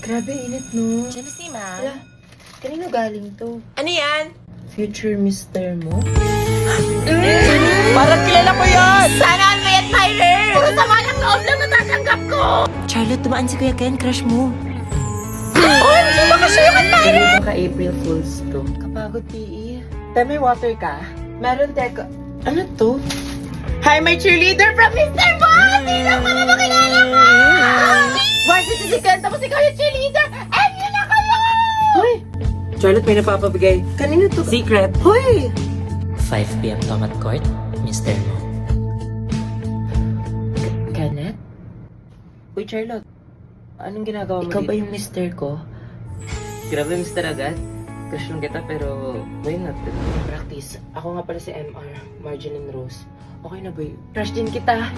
Grabe, init, no? Jealousy, ma. Wala. Kanino galing to? Ano yan? Future mister mo? Parang kilala ko yan! Sana all my admirer! Puro sama ng loob lang natatanggap ko! Charlotte, dumaan si Kuya Ken, crush mo. Oh, hindi ba kasi yung admirer? Hindi baka April Fools to. Kapagod, PE. Tayo, may water ka? Meron, teka. Ano to? Hi, my cheerleader from Mr. Boss! Sino ka na makilala ko? Varsity si Ken, tapos ikaw yung cheerleader! And yun na kayo! Hoy! Charlotte, may napapabigay. Kanino to? Secret. Hoy! 5 p.m. Tomat Court, Mr. Mo. Kenneth? Uy, Charlotte. Anong ginagawa mo Ikaw dito? ba yung mister ko? Grabe, Mr. Agad. Crush lang kita, pero why not? Practice. Ako nga pala si MR, Marjorie Rose. Okay na ba yun? Crush din kita.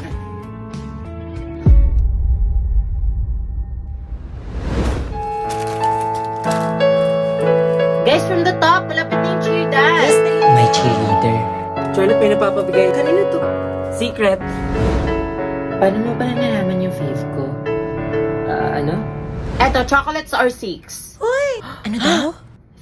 Guys, from the top, malapit na yung cheer dance. My cheerleader. Charlotte, may napapabigay. Kanino to? Secret. Paano mo pala nalaman yung fave ko? Ano? Eto, chocolates or six? Ano daw?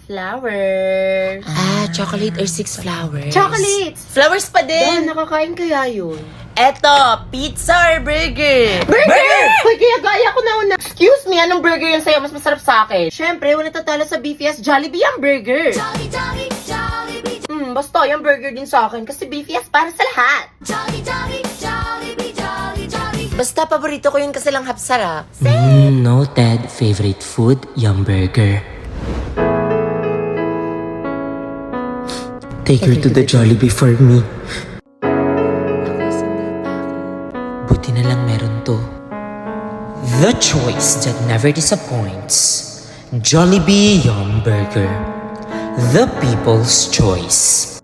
Flowers. Chocolate or 6 flowers? Chocolates! Flowers pa Dan, din! nakakain kaya yun? Eto, pizza or burger? Burger! Hoy, kaya gaya ko na una. Excuse me, anong burger yan sa'yo? Mas masarap sa akin. Siyempre, wala tatalo sa BFS Jollibee ang burger. Basta, yung burger din sa akin kasi BFS para sa lahat. Basta paborito ko yun kasi lang hapsarap. Noted. Favorite food, Yum Burger. Take her to the Jollibee for me. Buti na lang meron to. The choice that never disappoints. Jollibee Yum Burger. The people's choice.